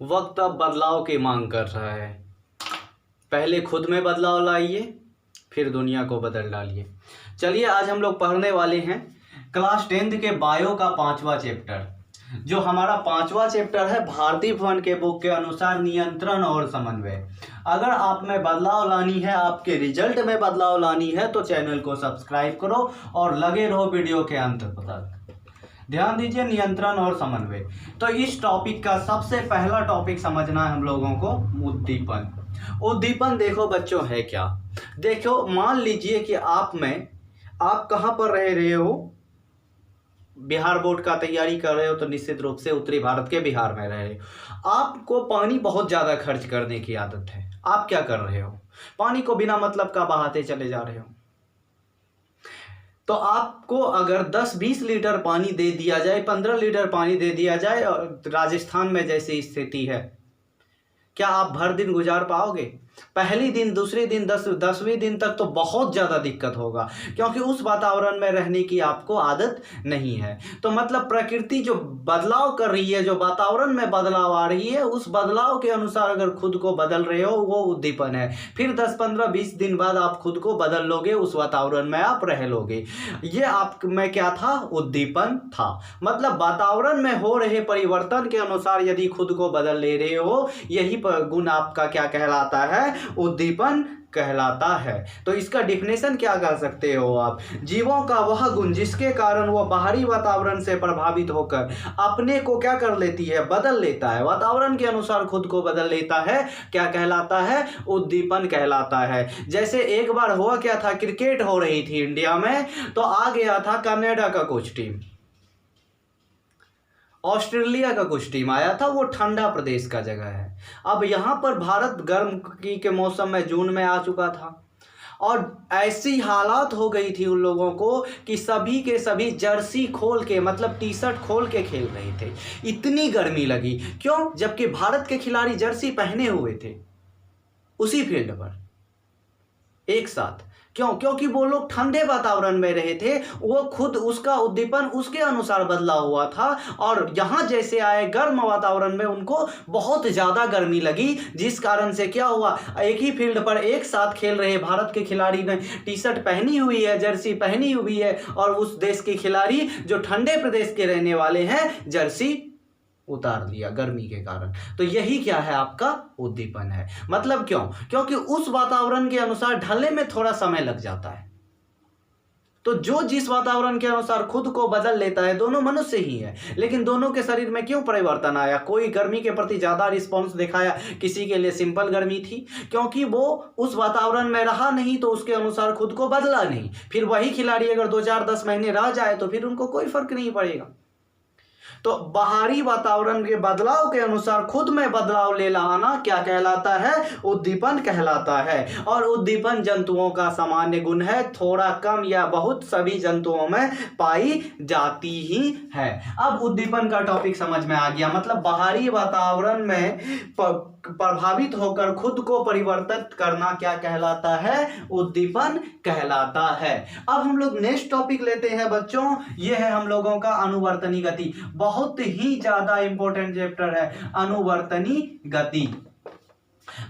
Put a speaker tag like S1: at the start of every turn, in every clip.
S1: वक्त अब बदलाव की मांग कर रहा है। पहले खुद में बदलाव लाइए, फिर दुनिया को बदल डालिए। चलिए आज हम लोग पढ़ने वाले हैं क्लास 10th के बायो का 5वां चैप्टर। जो हमारा 5वां चैप्टर है भारती भवन के बुक के अनुसार नियंत्रण और समन्वय। अगर आप में बदलाव लानी है, आपके रिजल्ट में बदलाव लानी है तो चैनल को सब्सक्राइब करो और लगे रहो वीडियो के अंत तक। ध्यान दीजिए, नियंत्रण और समन्वय। तो इस टॉपिक का सबसे पहला टॉपिक समझना है हम लोगों को उद्दीपन। उद्दीपन देखो बच्चों है क्या। देखो मान लीजिए कि आप कहाँ पर रह रहे हो, बिहार बोर्ड का तैयारी कर रहे हो तो निश्चित रूप से उत्तरी भारत के बिहार में रह रहे हो। आपको पानी बहुत ज़्यादा खर्च करने की आदत है। आप क्या कर रहे हो, पानी को बिना मतलब का बहाते चले जा रहे हो। तो आपको अगर 10-20 लीटर पानी दे दिया जाए, 15 लीटर पानी दे दिया जाए, राजस्थान में जैसी स्थिति है, क्या आप भर दिन गुजार पाओगे? पहली दिन, दूसरे दिन, 10वें दिन तक तो बहुत ज़्यादा दिक्कत होगा, क्योंकि उस वातावरण में रहने की आपको आदत नहीं है। तो मतलब प्रकृति जो बदलाव कर रही है, जो वातावरण में बदलाव आ रही है, उस बदलाव के अनुसार अगर खुद को बदल रहे हो वो उद्दीपन है। फिर 10, 15, 20 दिन बाद आप खुद को बदल लोगे, उस वातावरण में आप रह लोगे। ये आप में क्या था? उद्दीपन था। मतलब वातावरण में हो रहे परिवर्तन के अनुसार यदि खुद को बदल ले रहे हो, यही गुण आपका क्या कहलाता है? उद्दीपन कहलाता है। तो इसका डिफिनेशन क्या कर सकते हो आप? जीवों का वह गुण जिसके कारण वह बाहरी वातावरण से प्रभावित होकर अपने को क्या कर लेती है? बदल लेता है, वातावरण के अनुसार खुद को बदल लेता है, क्या कहलाता है? उद्दीपन कहलाता है। जैसे एक बार हुआ क्या था, क्रिकेट हो रही थी इंडिया में, तो आ गया था कनाडा का कुछ टीम, ऑस्ट्रेलिया का कुछ टीम आया था। वो ठंडा प्रदेश का जगह है। अब यहाँ पर भारत गर्म के मौसम में जून में आ चुका था और ऐसी हालात हो गई थी उन लोगों को कि सभी के सभी जर्सी खोल के, मतलब टी शर्ट खोल के खेल रहे थे। इतनी गर्मी लगी। क्यों? जबकि भारत के खिलाड़ी जर्सी पहने हुए थे उसी फील्ड पर एक साथ। क्यों? क्योंकि वो लोग ठंडे वातावरण में रहे थे, वो खुद उसका उद्दीपन उसके अनुसार बदला हुआ था। और यहाँ जैसे आए गर्म वातावरण में उनको बहुत ज़्यादा गर्मी लगी, जिस कारण से क्या हुआ, एक ही फील्ड पर एक साथ खेल रहे भारत के खिलाड़ी ने टी शर्ट पहनी हुई है, जर्सी पहनी हुई है, और उस देश के खिलाड़ी जो ठंडे प्रदेश के रहने वाले हैं जर्सी उतार दिया गर्मी के कारण। तो यही क्या है? आपका उद्दीपन है। मतलब क्यों? क्योंकि उस वातावरण के अनुसार ढलने में थोड़ा समय लग जाता है। तो जो जिस वातावरण के अनुसार खुद को बदल लेता है, दोनों मनुष्य ही है, लेकिन दोनों के शरीर में क्यों परिवर्तन आया? कोई गर्मी के प्रति ज्यादा रिस्पॉन्स दिखाया, किसी के लिए सिंपल गर्मी थी, क्योंकि वो उस वातावरण में रहा नहीं, तो उसके अनुसार खुद को बदला नहीं। फिर वही खिलाड़ी अगर 2, 4, 10 महीने रह जाए तो फिर उनको कोई फर्क नहीं पड़ेगा। तो बाहरी वातावरण के बदलाव के अनुसार खुद में बदलाव ले लाना क्या कहलाता है? उद्दीपन कहलाता है। और उद्दीपन जंतुओं का सामान्य गुण है, थोड़ा कम या बहुत सभी जंतुओं में पाई जाती ही है। अब उद्दीपन का टॉपिक समझ में आ गया। मतलब बाहरी वातावरण में प्रभावित होकर खुद को परिवर्तित करना क्या कहलाता है? उद्दीपन कहलाता है। अब हम लोग नेक्स्ट टॉपिक लेते हैं बच्चों, ये है हम लोगों का अनुवर्तनी गति। बहुत ही ज्यादा इंपॉर्टेंट चैप्टर है अनुवर्तनी गति।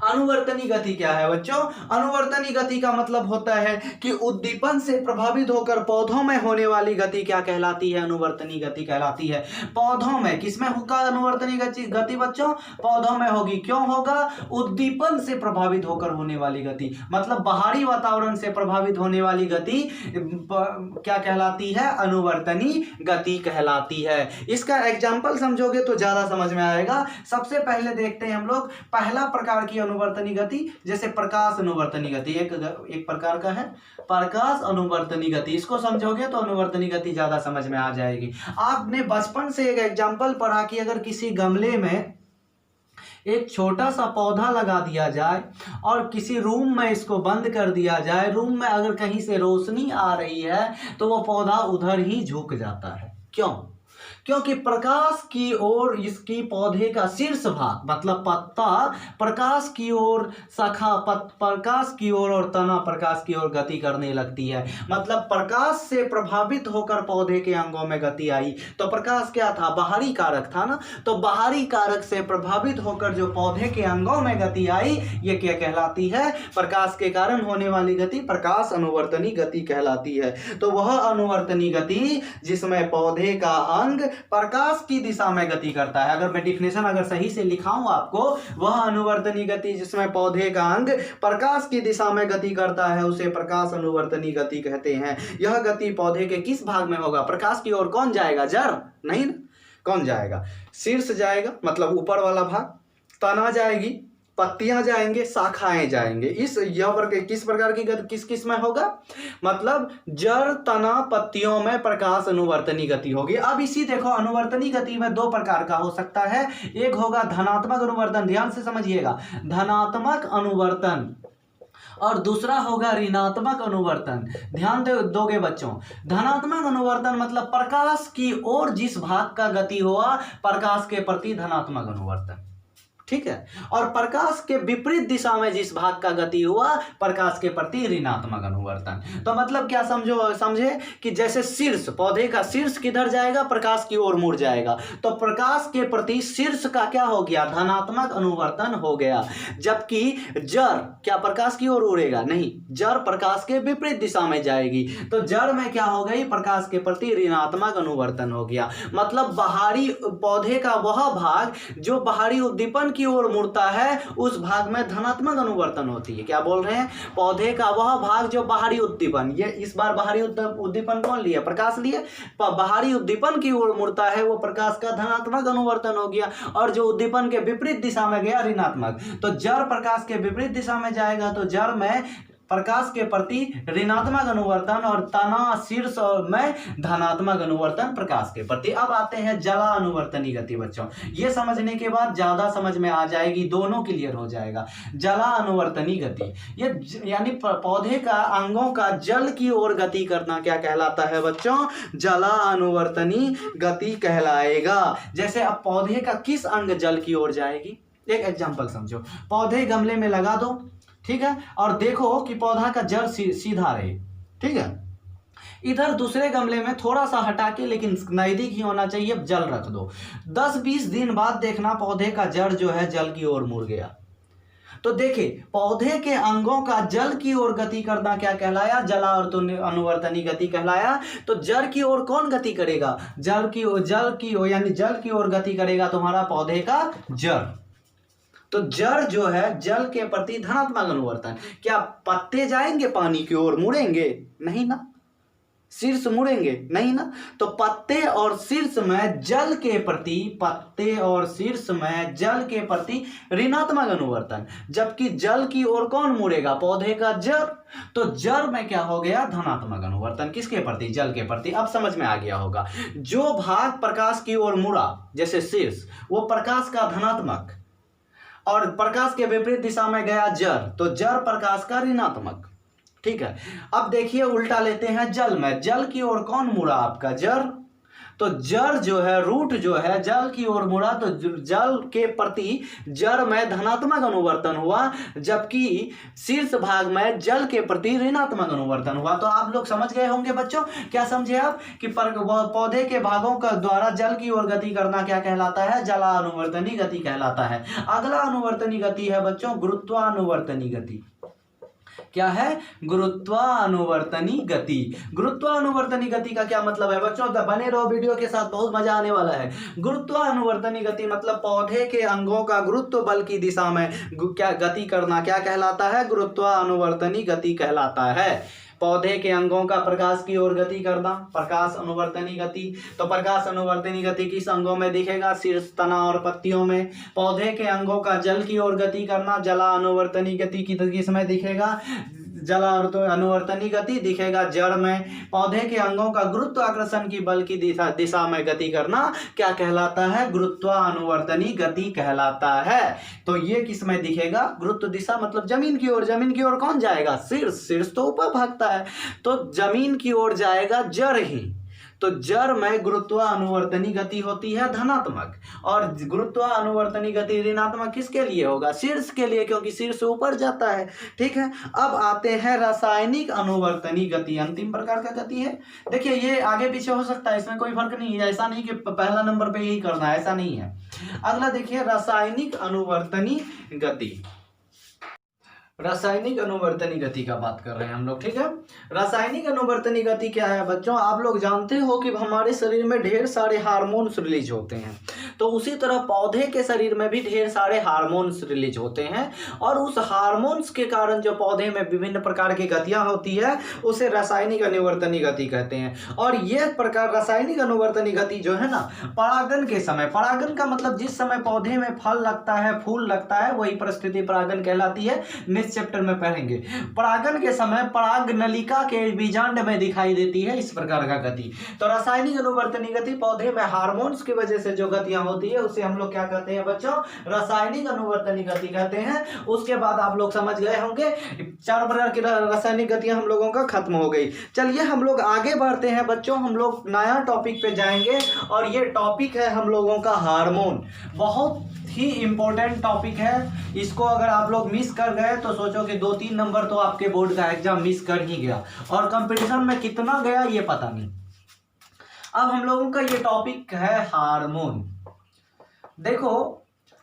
S1: अनुवर्तनी गति क्या है बच्चों? अनुवर्तनी गति का मतलब होता है कि उद्दीपन से प्रभावित होकर पौधों में होने वाली गति क्या कहलाती है? अनुवर्तनी गति कहलाती है। पौधों में किसमें होगा अनुवर्तनी गति बच्चों? पौधों में होगी। क्यों होगा? उद्दीपन से प्रभावित होकर होने वाली गति। मतलब बाहरी वातावरण से प्रभावित होने वाली गति क्या कहलाती है? अनुवर्तनी गति कहलाती है। इसका एग्जाम्पल समझोगे तो ज्यादा समझ में आएगा। सबसे पहले देखते हैं हम लोग पहला प्रकार की अनुवर्तनी गति, जैसे प्रकाश अनुवर्तनी गति एक प्रकार का है, प्रकाश अनुवर्तनी गति। इसको समझोगे तो अनुवर्तनी गति ज्यादा समझ में आ जाएगी। आपने बचपन से एक एग्जाम्पल पढ़ा कि अगर किसी गमले में एक छोटा सा पौधा लगा दिया जाए और किसी रूम में इसको बंद कर दिया जाए, रूम में अगर कहीं से रोशनी आ रही है तो वो पौधा उधर ही झुक जाता है। क्यों? क्योंकि प्रकाश की ओर इसकी पौधे का शीर्ष भाग मतलब पत्ता प्रकाश की ओर, शाखा प्रकाश की ओर और तना प्रकाश की ओर गति करने लगती है। मतलब प्रकाश से प्रभावित होकर पौधे के अंगों में गति आई। तो प्रकाश क्या था? बाहरी कारक था ना। तो बाहरी कारक से प्रभावित होकर जो पौधे के अंगों में गति आई, ये क्या कहलाती है? प्रकाश के कारण होने वाली गति प्रकाश अनुवर्तनी गति कहलाती है। तो वह अनुवर्तनी गति जिसमें पौधे का अंग प्रकाश की दिशा में गति करता है, अगर मैं डिफिनेशन अगर सही से लिखाऊं आपको, वह अनुवर्तनी गति जिसमें पौधे का अंग प्रकाश की दिशा में गति करता है उसे प्रकाश अनुवर्तनी गति कहते हैं। यह गति पौधे के किस भाग में होगा? प्रकाश की ओर कौन जाएगा? जड़ नहीं ना। कौन जाएगा? शीर्ष जाएगा मतलब ऊपर वाला भाग, तना जाएगी, पत्तियां जाएंगे, शाखाएं जाएंगे। इस यह वर्ग किस प्रकार की गति किस में होगा? मतलब जड़, तना, पत्तियों में प्रकाश अनुवर्तनी गति होगी। अब इसी देखो, अनुवर्तनी गति में दो प्रकार का हो सकता है। एक होगा धनात्मक अनुवर्तन, ध्यान से समझिएगा, धनात्मक अनुवर्तन, और दूसरा होगा ऋणात्मक अनुवर्तन। ध्यान दोगे बच्चों, धनात्मक अनुवर्तन मतलब प्रकाश की ओर जिस भाग का गति हुआ, प्रकाश के प्रति धनात्मक अनुवर्तन, ठीक है। और प्रकाश के विपरीत दिशा में जिस भाग का गति हुआ, प्रकाश के प्रति ऋणात्मक अनुवर्तन। तो मतलब क्या समझे कि जैसे शीर्ष, पौधे का शीर्ष किधर जाएगा? प्रकाश की ओर मुड़ जाएगा। तो प्रकाश के प्रति शीर्ष का क्या हो गया? धनात्मक अनुवर्तन हो गया। जबकि जड़ क्या प्रकाश की ओर उड़ेगा? नहीं, जड़ प्रकाश के विपरीत दिशा में जाएगी। तो जड़ में क्या हो गई? प्रकाश के प्रति ऋणात्मक अनुवर्तन हो गया। मतलब बाहरी पौधे का वह भाग जो बाहरी उद्दीपन की ओर मुड़ता है, उस भाग में धनात्मक अनुवर्तन होती है। क्या बोल रहे हैं? पौधे का वह भाग जो बाहरी उद्दीपन, ये इस बार बाहरी उद्दीपन कौन लिए? प्रकाश लिए। बाहरी उद्दीपन की ओर मुड़ता है, वो प्रकाश का धनात्मक अनुवर्तन हो गया। और जो उद्दीपन के विपरीत दिशा में गया, ऋणात्मक। तो जड़ प्रकाश के विपरीत दिशा में जाएगा, तो जड़ में प्रकाश के प्रति ऋणात्मक अनुवर्तन और तना, शीर्ष में धनात्मक अनुवर्तन प्रकाश के प्रति। अब आते हैं जला अनुवर्तनी गति। बच्चों ये समझने के बाद ज्यादा समझ में आ जाएगी, दोनों क्लियर हो जाएगा। जला अनुवर्तनी गति, ये यानी पौधे का अंगों का जल की ओर गति करना क्या कहलाता है बच्चों? जला अनुवर्तनी गति कहलाएगा। जैसे अब पौधे का किस अंग जल की ओर जाएगी? एक एग्जाम्पल समझो, पौधे गमले में लगा दो, ठीक है, और देखो कि पौधा का जड़ सीधा रहे, ठीक है। इधर दूसरे गमले में थोड़ा सा हटा के, लेकिन नजदीक ही होना चाहिए, जल रख दो। 10-20 दिन बाद देखना पौधे का जड़ जो है जल की ओर मुड़ गया। तो देखिए, पौधे के अंगों का जल की ओर गति करना क्या कहलाया? जला अनुवर्तनी गति कहलाया। तो जड़ की ओर कौन गति करेगा? जल की यानी जल की ओर गति करेगा तुम्हारा पौधे का जड़। तो जड़ जो है जल के प्रति धनात्मक अनुवर्तन। क्या पत्ते जाएंगे पानी की ओर, मुड़ेंगे? नहीं ना। शीर्ष मुड़ेंगे? नहीं ना। तो पत्ते और शीर्ष में जल के प्रति ऋणात्मक अनुवर्तन। जबकि जल की ओर कौन मुड़ेगा? पौधे का जड़। तो जड़ में क्या हो गया? धनात्मक अनुवर्तन। किसके प्रति? जल के प्रति। अब समझ में आ गया होगा। जो भाग प्रकाश की ओर मुड़ा जैसे शीर्ष, वो प्रकाश का धनात्मक, और प्रकाश के विपरीत दिशा में गया जड़, तो जड़ प्रकाश का ऋणात्मक, ठीक है। अब देखिए उल्टा लेते हैं जल में। जल की ओर कौन मुड़ा? आपका जड़। तो जड़ जो है, रूट जो है जल की ओर मुड़ा, तो जल के प्रति जड़ में धनात्मक अनुवर्तन हुआ, जबकि शीर्ष भाग में जल के प्रति ऋणात्मक अनुवर्तन हुआ। तो आप लोग समझ गए होंगे बच्चों। क्या समझे आप कि पौधे के भागों का द्वारा जल की ओर गति करना क्या कहलाता है? जला अनुवर्तनी गति कहलाता है। अगला अनुवर्तनी गति है बच्चों गुरुत्वानुवर्तनी गति। क्या है? गुरुत्वानुवर्तनी गति। गुरुत्वानुवर्तनी गति का क्या मतलब है बच्चों? तो बने रहो वीडियो के साथ, बहुत मजा आने वाला है। गुरुत्वानुवर्तनी गति मतलब पौधे के अंगों का गुरुत्व बल की दिशा में क्या गति करना क्या कहलाता है? गुरुत्वानुवर्तनी गति कहलाता है। पौधे के अंगों का प्रकाश की ओर गति करना, प्रकाश अनुवर्तनी गति। तो प्रकाश अनुवर्तनी गति किस अंगों में दिखेगा? शीर्ष, तना और पत्तियों में। पौधे के अंगों का जल की ओर गति करना, जला अनुवर्तनी गति किस में दिखेगा? जला अनुवर्तनी गति दिखेगा जड़ में। पौधे के अंगों का गुरुत्वाकर्षण की बल की दिशा में गति करना क्या कहलाता है? गुरुत्वानुवर्तनी गति कहलाता है। तो ये किस में दिखेगा? गुरुत्व दिशा मतलब जमीन की ओर। जमीन की ओर कौन जाएगा? शीर्ष। शीर्ष तो ऊपर भागता है, तो जमीन की ओर जाएगा जड़ ही। तो जड़ में गुरुत्वानुवर्तनी गति होती है धनात्मक, और गुरुत्वानुवर्तनी गति ऋणात्मक किसके लिए होगा? शीर्ष के लिए, क्योंकि शीर्ष ऊपर जाता है। ठीक है, अब आते हैं रासायनिक अनुवर्तनी गति, अंतिम प्रकार का गति है। देखिए ये आगे पीछे हो सकता है, इसमें कोई फर्क नहीं है, ऐसा नहीं कि पहला नंबर पे यही करना है, ऐसा नहीं है। अगला देखिए रासायनिक अनुवर्तनी गति। रासायनिक अनुवर्तनी गति का बात कर रहे हैं हम लोग। ठीक है, रासायनिक अनुवर्तनी गति क्या है बच्चों? आप लोग जानते हो कि हमारे शरीर में ढेर सारे हार्मोन्स रिलीज होते हैं, तो उसी तरह पौधे के शरीर में भी ढेर सारे हार्मोन्स रिलीज होते हैं, और उस हार्मोन्स के कारण जो पौधे में विभिन्न प्रकार की गतियां होती है उसे रासायनिक अनुवर्तनी गति कहते हैं। और यह प्रकार रासायनिक अनुवर्तनी गति जो है ना, परागन के समय, परागन का मतलब जिस समय पौधे में फल लगता है, फूल लगता है, वही परिस्थिति परागन कहलाती है। चैप्टर में पढ़ेंगे। परागन के समय पराग नलिका के बीजांड में दिखाई देती है इस प्रकार का गति। तो रासायनिक अनुवर्तनी गति पौधे में हार्मोन्स की वजह से जो गतियां होती है उसे हम लोग क्या कहते हैं बच्चों? रासायनिक अनुवर्तनी गति कहते हैं। उसके बाद आप लोग समझ गए होंगे 4 प्रकार की रासायनिक गतियां हम लोगों का खत्म हो गई। चलिए हम लोग आगे बढ़ते हैं बच्चों, हम लोग नया टॉपिक पे जाएंगे, और ये टॉपिक है हम लोगों का हार्मोन। बहुत ही इंपॉर्टेंट टॉपिक है, इसको अगर आप लोग मिस कर गए तो सोचो कि 2-3 नंबर तो आपके बोर्ड का एग्जाम मिस कर ही गया, और कंपटीशन में कितना गया ये पता नहीं। अब हम लोगों का ये टॉपिक है हार्मोन। देखो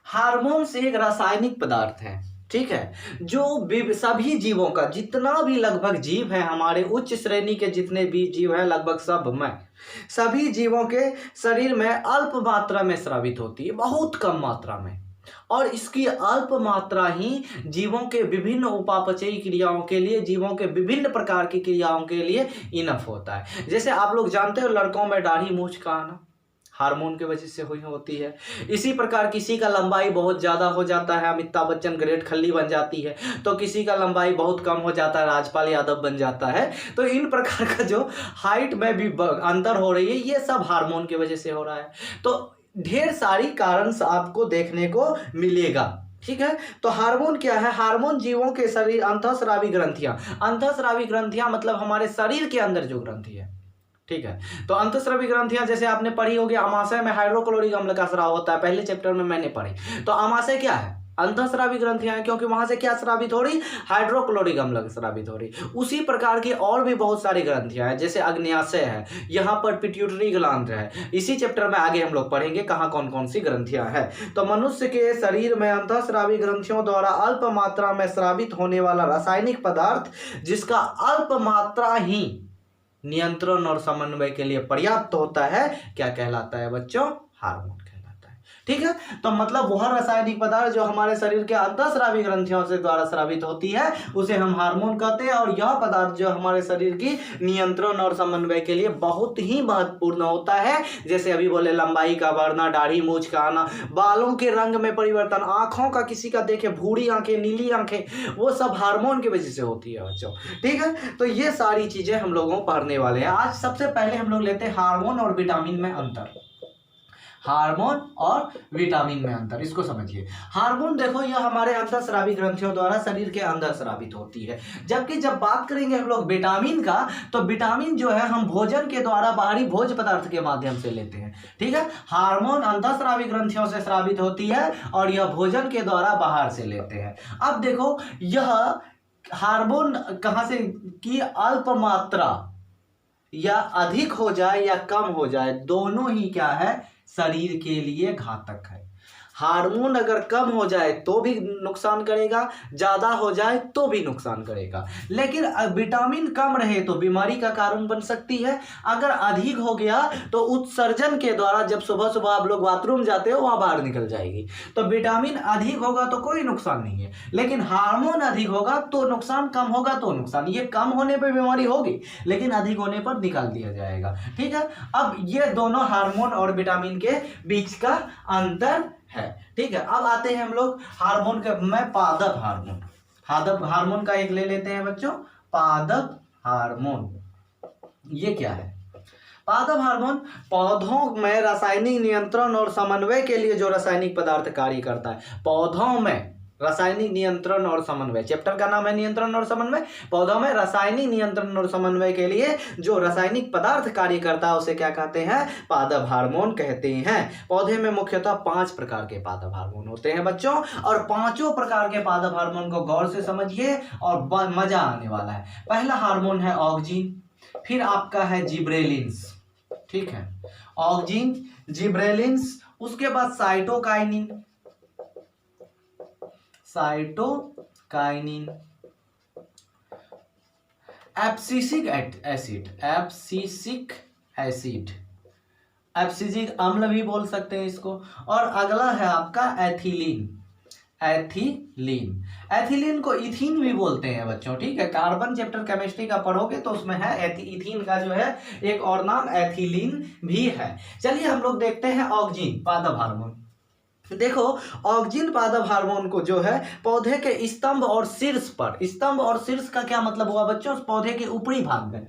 S1: हार्मोन एक रासायनिक पदार्थ है, ठीक है, जो सभी जीवों का, जितना भी लगभग जीव है हमारे उच्च श्रेणी के जितने भी जीव हैं लगभग सब में, सभी जीवों के शरीर में अल्प मात्रा में स्रावित होती है, बहुत कम मात्रा में, और इसकी अल्प मात्रा ही जीवों के विभिन्न उपापचयी क्रियाओं के लिए, जीवों के विभिन्न प्रकार की क्रियाओं के लिए इनफ होता है। जैसे आप लोग जानते हो लड़कों में दाढ़ी मूंछ का आना हार्मोन की वजह से हुई होती है। इसी प्रकार किसी का लंबाई बहुत ज़्यादा हो जाता है, अमिताभ बच्चन ग्रेट खल्ली बन जाती है, तो किसी का लंबाई बहुत कम हो जाता है, राजपाल यादव बन जाता है। तो इन प्रकार का जो हाइट में भी अंतर हो रही है ये सब हार्मोन की वजह से हो रहा है। तो ढेर सारी कारण आपको देखने को मिलेगा। ठीक है, तो हार्मोन क्या है? हार्मोन जीवों के शरीर अंतःस्रावी ग्रंथियां, अंतःस्रावी ग्रंथियां मतलब हमारे शरीर के अंदर जो ग्रंथि है, ठीक है, तो अंतःस्रावी ग्रंथियां जैसे आपने पढ़ी होगी, अमाशय में हाइड्रोक्लोरिक अम्ल का स्राव होता है, पहले चैप्टर में मैंने पढ़ी। तो अमाशय क्या है? अंतःस्रावी ग्रंथियां हैं, क्योंकि वहां से क्या स्रावित हो रही? हाइड्रोक्लोरिक अम्ल स्रावित हो रही। उसी प्रकार की और भी बहुत सारी ग्रंथियां हैं, जैसे अग्न्याशय है, यहाँ पर पिट्यूटरी ग्लैंड है। इसी चैप्टर में आगे हम लोग पढ़ेंगे कहाँ कौन कौन सी ग्रंथियां हैं। तो मनुष्य के शरीर में अंतःस्रावी ग्रंथियों द्वारा अल्प मात्रा में स्रावित होने वाला रासायनिक पदार्थ, जिसका अल्प मात्रा ही नियंत्रण और समन्वय के लिए पर्याप्त होता है, क्या कहलाता है बच्चों? हार्मोन कहलाता है। ठीक है, तो मतलब वह रासायनिक पदार्थ जो हमारे शरीर के अंतःस्रावी ग्रंथियों से द्वारा स्रावित होती है उसे हम हार्मोन कहते हैं, और यह पदार्थ जो हमारे शरीर की नियंत्रण और समन्वय के लिए बहुत ही महत्वपूर्ण होता है। जैसे अभी बोले लंबाई का बढ़ना, दाढ़ी मूंछ का आना, बालों के रंग में परिवर्तन, आंखों का किसी का देखे भूरी आंखें, नीली आंखें, वो सब हार्मोन की वजह से होती है बच्चों। ठीक है, तो ये सारी चीजें हम लोगों को पढ़ने वाले हैं आज। सबसे पहले हम लोग लेते हैं हार्मोन और विटामिन में अंतर। हार्मोन और विटामिन में अंतर, इसको समझिए। हार्मोन देखो यह हमारे अंतःस्रावी ग्रंथियों द्वारा शरीर के अंदर स्रावित होती है, जबकि जब बात करेंगे हम लोग विटामिन का, तो विटामिन जो है हम भोजन के द्वारा बाहरी भोज्य पदार्थ के माध्यम से लेते हैं। ठीक है, हार्मोन अंतःस्रावी ग्रंथियों से स्रावित होती है और यह भोजन के द्वारा बाहर से लेते हैं। अब देखो यह हार्मोन कहाँ से की अल्प मात्रा या अधिक हो जाए या कम हो जाए, दोनों ही क्या है? शरीर के लिए घातक है। हार्मोन अगर कम हो जाए तो भी नुकसान करेगा, ज़्यादा हो जाए तो भी नुकसान करेगा। लेकिन विटामिन कम रहे तो बीमारी का कारण बन सकती है। अगर अधिक हो गया तो उत्सर्जन के द्वारा, जब सुबह सुबह आप लोग बाथरूम जाते हो वहाँ बाहर निकल जाएगी। तो विटामिन अधिक होगा तो कोई नुकसान नहीं है, लेकिन हार्मोन अधिक होगा तो नुकसान, कम होगा तो नुकसान। ये कम होने पर बीमारी होगी लेकिन अधिक होने पर निकाल दिया जाएगा। ठीक है, अब ये दोनों हार्मोन और विटामिन के बीच का अंतर है। ठीक है, अब आते हैं हम लोग हार्मोन के में पादप हार्मोन। पादप हार्मोन का एक ले लेते हैं बच्चों, पादप हार्मोन। ये क्या है? पादप हार्मोन पौधों में रासायनिक नियंत्रण और समन्वय के लिए जो रासायनिक पदार्थ कार्य करता है। पौधों में रासायनिक नियंत्रण और समन्वय, चैप्टर का नाम है नियंत्रण और समन्वय। पौधों में रासायनिक नियंत्रण और समन्वय के लिए जो रासायनिक पदार्थ कार्य करता है उसे क्या कहते हैं? पादप हार्मोन कहते हैं। पौधे में मुख्यतः 5 प्रकार के पादप हार्मोन होते हैं बच्चों, और पांचों प्रकार के पादप हार्मोन को गौर से समझिए और मजा आने वाला है। पहला हार्मोन है ऑक्जिन, फिर आपका है जिब्रेलिन्स, ठीक है, ऑक्जिन, जिब्रेलिन्स, उसके बाद cytokinin, cytokinin, abscisic acid, abscisic acid, abscisic अम्ल भी बोल सकते हैं इसको। और अगला है आपका एथिलीन, एथिलीन, एथिलीन को इथीन भी बोलते हैं बच्चों, ठीक है, कार्बन चैप्टर केमिस्ट्री का पढ़ोगे तो उसमें है इथीन का जो है एक और नाम एथिलीन भी है। चलिए हम लोग देखते हैं ऑक्जिन पादप हार्मोन। देखो ऑक्जिन पादप हार्मोन को जो है पौधे के स्तंभ और शीर्ष पर, स्तंभ और शीर्ष का क्या मतलब हुआ बच्चों? पौधे के ऊपरी भाग में,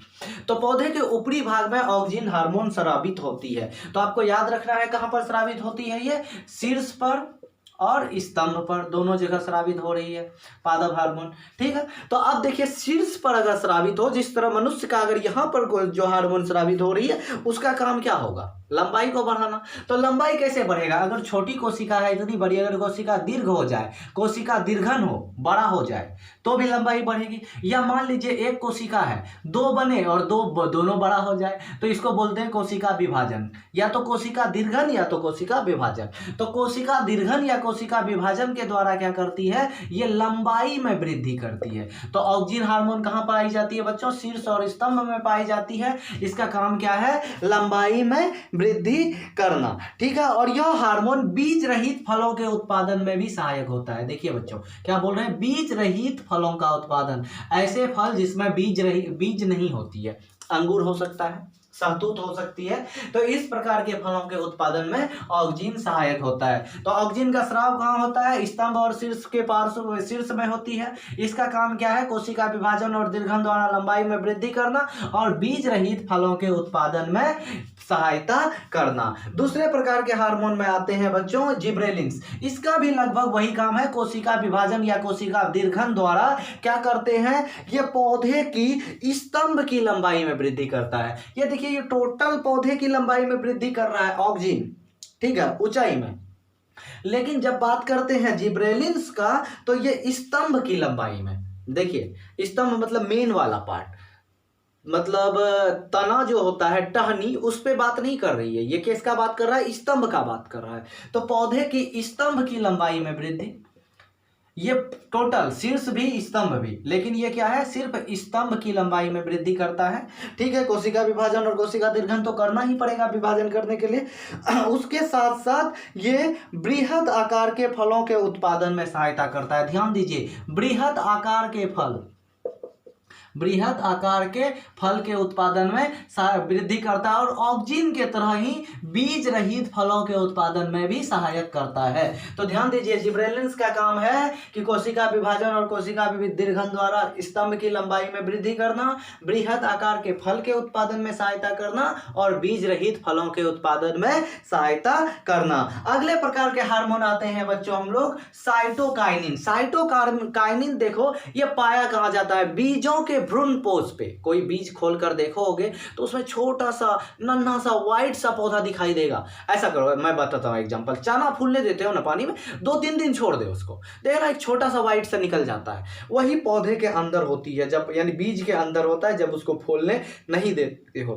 S1: तो पौधे के ऊपरी भाग में ऑक्जिन हार्मोन स्रावित होती है। तो आपको याद रखना है कहां पर स्रावित होती है ये? शीर्ष पर और स्तंभ पर, दोनों जगह स्रावित हो रही है पादप हार्मोन, ठीक है। तो अब देखिए शीर्ष पर अगर स्रावित हो, जिस तरह मनुष्य का अगर यहाँ पर जो हार्मोन स्रावित हो रही है उसका काम क्या होगा? लंबाई को बढ़ाना। तो लंबाई कैसे बढ़ेगा? अगर छोटी कोशिका है इतनी बड़ी, अगर कोशिका दीर्घ हो जाए, कोशिका दीर्घन हो, बड़ा हो जाए तो भी लंबाई बढ़ेगी। या मान लीजिए एक कोशिका है, 2 बने और दोनों बड़ा हो जाए, तो इसको बोलते हैं कोशिका विभाजन, या तो कोशिका दीर्घन या तो कोशिका विभाजन। तो कोशिका दीर्घन या कोशिका विभाजन के द्वारा क्या करती है? ये लंबाई में वृद्धि करती है। तो ऑक्जिन हार्मोन कहां पाई जाती है बच्चों? शीर्ष और स्तंभ में पाई जाती है। इसका काम क्या है? लंबाई में वृद्धि करना, ठीक है। और यह हार्मोन बीज रहित फलों के उत्पादन में भी सहायक होता है। देखिए बच्चों क्या बोल रहे हैं? बीज रहित फलों का उत्पादन, ऐसे फल जिसमें बीज नहीं होती है, अंगूर हो सकता है, सहतूत हो सकती है, तो इस प्रकार के फलों के उत्पादन में ऑक्जिन सहायक होता है। तो ऑक्जिन का स्राव कहाँ होता है? स्तंभ और शीर्ष के पार्श्व, शीर्ष में होती है। इसका काम क्या है? कोशिका विभाजन और दीर्घन द्वारा लंबाई में वृद्धि करना और बीज रहित फलों के उत्पादन में सहायता करना। दूसरे प्रकार के हार्मोन में आते हैं बच्चों जिब्रेलिन्स। इसका भी लगभग वही काम है, कोशिका विभाजन या कोशिका दीर्घन द्वारा क्या करते हैं? ये पौधे की स्तंभ की लंबाई में वृद्धि करता है। ये देखिए ये टोटल पौधे की लंबाई में वृद्धि कर रहा है ऑक्जिन, ठीक है, ऊंचाई में। लेकिन जब बात करते हैं जिब्रेलिन्स का तो ये स्तंभ की लंबाई में, देखिए स्तंभ मतलब मेन वाला पार्ट, मतलब तना जो होता है, टहनी, उस पे बात नहीं कर रही है ये, किसका बात कर रहा है? स्तंभ का बात कर रहा है। तो पौधे की स्तंभ की लंबाई में वृद्धि, ये टोटल शीर्ष भी स्तंभ भी, लेकिन ये क्या है? सिर्फ स्तंभ की लंबाई में वृद्धि करता है, ठीक है। कोशिका विभाजन और कोशिका दीर्घन तो करना ही पड़ेगा विभाजन करने के लिए। उसके साथ साथ ये बृहद आकार के फलों के उत्पादन में सहायता करता है। ध्यान दीजिए, बृहद आकार के फल, बृहद आकार के फल के उत्पादन में वृद्धि करता है और ऑक्जिन के तरह ही बीज रहित फलों के उत्पादन में भी सहायक करता है। तो ध्यान दीजिए जिब्रेलिन्स का काम है कि कोशिका विभाजन और कोशिका दीर्घन द्वारा स्तंभ की लंबाई में वृद्धि करना, बृहद आकार के फल के उत्पादन में सहायता करना और बीज रहित फलों के उत्पादन में सहायता करना। अगले प्रकार के हार्मोन आते हैं बच्चों हम लोग साइटोकाइनिन। साइटोकाइनिन देखो ये पाया कहाँ जाता है? बीजों के भ्रूणपोष पे। कोई बीज खोल कर देखोगे तो उसमें छोटा सा नन्हा सा व्हाइट सा पौधा दिखाई देगा। ऐसा करो, मैं बताता हूँ एग्जांपल, चना फूलने देते हो ना पानी में, 2-3 दिन छोड़ दे उसको, देखना एक छोटा सा व्हाइट सा निकल जाता है। वही पौधे के अंदर होती है, जब यानी बीज के अंदर होता है, जब उसको फूलने नहीं देते हो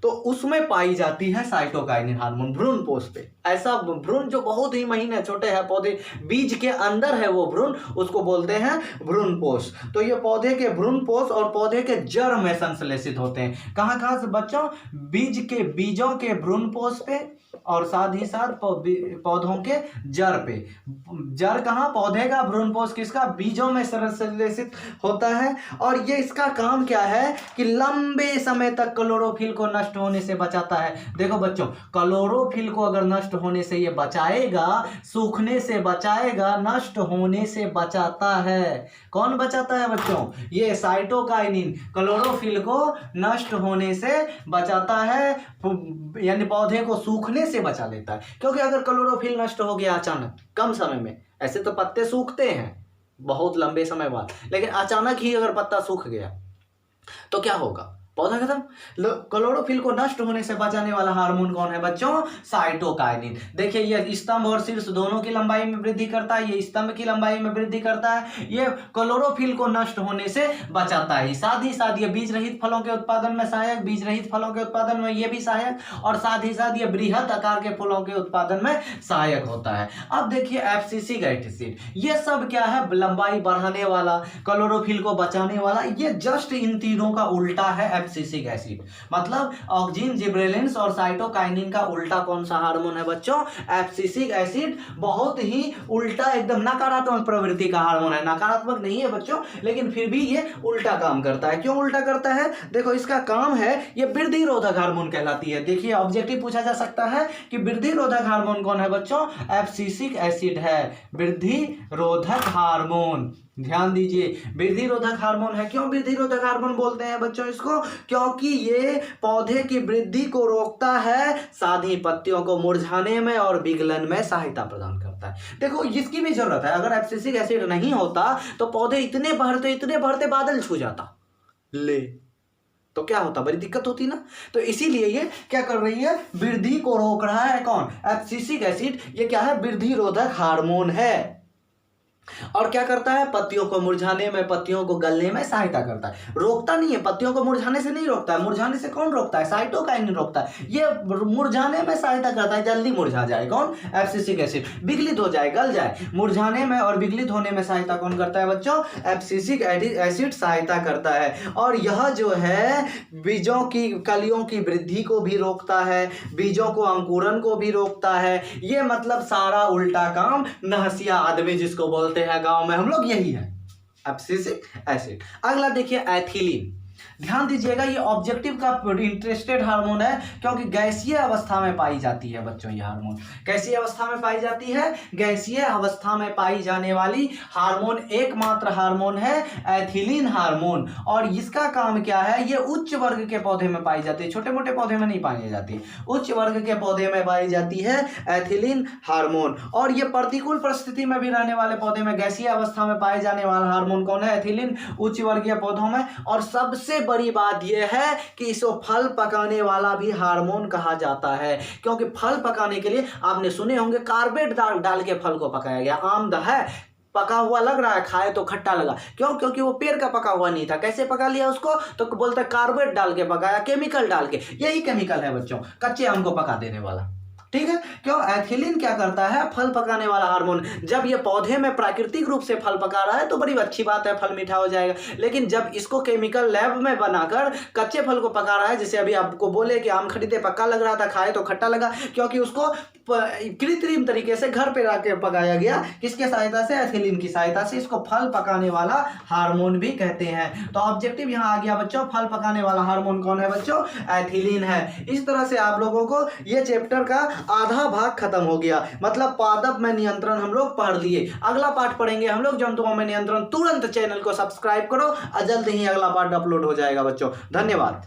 S1: तो उसमें पाई जाती है साइटोकाइनिन हार्मोन भ्रूणपोष पे। ऐसा भ्रूण जो बहुत ही महीन है, छोटे हैं पौधे, बीज के अंदर है वो भ्रूण, उसको बोलते हैं भ्रूणपोष। तो ये पौधे के भ्रूणपोष और पौधे के जड़ में संश्लेषित होते हैं। कहाँ से बच्चों? बीजों के भ्रूणपोष पे और साथ ही साथ पौधों के जड़ पे। जड़ कहाँ? पौधे का, भ्रूणपोष किसका? बीजों में संश्लेषित होता है। और ये इसका काम क्या है कि लंबे समय तक क्लोरोफिल को नष्ट होने से बचाता है। देखो बच्चों, क्लोरोफिल को अगर नष्ट होने से ये बचाएगा, सूखने से बचाएगा, नष्ट होने से बचाता है। कौन बचाता है बच्चों? ये साइटोकाइनिन क्लोरोफिल को नष्ट होने से बचाता है, यानी पौधे को सूखने से बचा लेता है। क्योंकि अगर क्लोरोफिल नष्ट हो गया अचानक कम समय में, ऐसे तो पत्ते सूखते हैं बहुत लंबे समय बाद, लेकिन अचानक ही अगर पत्ता सूख गया तो क्या होगा, पौधा खत्म। क्लोरोफिल को नष्ट होने से बचाने वाला हार्मोन कौन है बच्चों, साइटोकाइनिन। देखिए ये स्तंभ और शीर्ष दोनों की लंबाई में वृद्धि करता है, ये स्तंभ की लंबाई में वृद्धि करता है, ये क्लोरोफिल को नष्ट होने से बचाता है। साथ ही साथ ये बीज रहित फलों के उत्पादन में सहायक, बीज रहित फलों के उत्पादन में ये भी सहायक, और साथ ही साथ ये बृहद आकार के फलों के उत्पादन में सहायक होता है। अब देखिए एब्सिसिक एसिड, ये सब क्या है, लंबाई बढ़ाने वाला, क्लोरोफिल को बचाने वाला, ये जस्ट इन तीनों का उल्टा है एब्सिसिक एसिड। मतलब ऑक्सीन, जिबरेलिन्स और साइटोकाइनिन का उल्टा कौन सा हार्मोन है बच्चों, एब्सिसिक एसिड। बहुत ही उल्टा, एकदम नकारात्मक प्रवृत्ति का हार्मोन है, नकारात्मक नहीं है बच्चों, लेकिन फिर भी ये उल्टा काम करता है। क्यों उल्टा करता है, देखो इसका काम है, ये वृद्धि रोधक हार्मोन कहलाती है। देखिए ऑब्जेक्टिव पूछा जा सकता है कि वृद्धि रोधक हार्मोन कौन है बच्चों, एब्सिसिक एसिड है, वृद्धि रोधक हार्मोन। ध्यान दीजिए, वृद्धि रोधक हार्मोन है। क्यों वृद्धि रोधक हार्मोन बोलते हैं बच्चों इसको, क्योंकि ये पौधे की वृद्धि को रोकता है, साथ ही पत्तियों को मुरझाने में और विगलन में सहायता प्रदान करता है। देखो इसकी भी जरूरत है, अगर एब्सिसिक एसिड नहीं होता तो पौधे इतने बढ़ते बादल छू जाता, ले तो क्या होता, बड़ी दिक्कत होती ना। तो इसीलिए ये क्या कर रही है, वृद्धि को रोक रहा है कौन, एब्सिसिक एसिड। ये क्या है, वृद्धि रोधक हार्मोन है, और क्या करता है, पत्तियों को मुरझाने में, पत्तियों को गलने में सहायता करता है। रोकता नहीं है, पत्तियों को मुरझाने से नहीं रोकता है, मुरझाने से कौन रोकता है, साइटोकाइनिन रोकता है। ये मुरझाने में सहायता करता है, जल्दी मुरझा जाए कौन, एब्सिसिक एसिड, विगलित हो जाए, गल जाए। मुरझाने में और विगलित होने में सहायता कौन करता है बच्चों, एब्सिसिक एसिड सहायता करता है। और यह जो है बीजों की, कलियों की वृद्धि को भी रोकता है, बीजों को अंकुरन को भी रोकता है। ये मतलब सारा उल्टा काम, नहसिया आदमी जिसको बोलते हैं गांव में हम लोग, यही है एब्सिसिक एसिड। अगला देखिए एथिलीन। ध्यान दीजिएगा, ये ऑब्जेक्टिव का इंटरेस्टेड हार्मोन है, क्योंकि गैसीय अवस्था में पाई जाती है बच्चों। ये हार्मोन कैसी अवस्था में पाई जाती है, गैसीय अवस्था में पाई जाने वाली हार्मोन, एकमात्र हार्मोन है एथिलीन हार्मोन। और इसका काम क्या है, ये उच्च वर्ग के पौधे में पाई जाती है, छोटे मोटे पौधे में नहीं पाई जाती, उच्च वर्ग के पौधे में पाई जाती है एथिलीन हार्मोन। और ये प्रतिकूल परिस्थिति में भी रहने वाले पौधे में, गैसीय अवस्था में पाए जाने वाला हार्मोन कौन है, एथिलीन, उच्च वर्गीय पौधों में। और सबसे बड़ी बात यह है कि इसको फल पकाने वाला भी हार्मोन कहा जाता है, क्योंकि फल पकाने के लिए आपने सुने होंगे कार्बेट डाल के फल को पकाया गया। आम है, पका हुआ लग रहा है, खाए तो खट्टा लगा, क्यों, क्योंकि वो पेड़ का पका हुआ नहीं था। कैसे पका लिया उसको, तो बोलते कार्बेट डाल के पकाया, केमिकल डाल के। यही केमिकल है बच्चों कच्चे आम को पका देने वाला, ठीक है। क्यों, एथिलीन क्या करता है, फल पकाने वाला हार्मोन। जब ये पौधे में प्राकृतिक रूप से फल पका रहा है तो बड़ी अच्छी बात है, फल मीठा हो जाएगा। लेकिन जब इसको केमिकल लैब में बनाकर कच्चे फल को पका रहा है, जैसे अभी आपको बोले कि आम खरीदे पक्का लग रहा था, खाए तो खट्टा लगा, क्योंकि उसको कृत्रिम तरीके से घर पे रख के पकाया गया, किसके सहायता से, एथिलीन की सहायता से। इसको फल पकाने वाला हार्मोन भी कहते हैं। तो ऑब्जेक्टिव यहाँ आ गया बच्चों, फल पकाने वाला हार्मोन कौन है बच्चों, एथिलीन है। इस तरह से आप लोगों को ये चैप्टर का आधा भाग खत्म हो गया, मतलब पादप में नियंत्रण हम लोग पढ़ लिए। अगला पार्ट पढ़ेंगे हम लोग जंतुओं में नियंत्रण। तुरंत चैनल को सब्सक्राइब करो और जल्द ही अगला पार्ट अपलोड हो जाएगा बच्चों। धन्यवाद।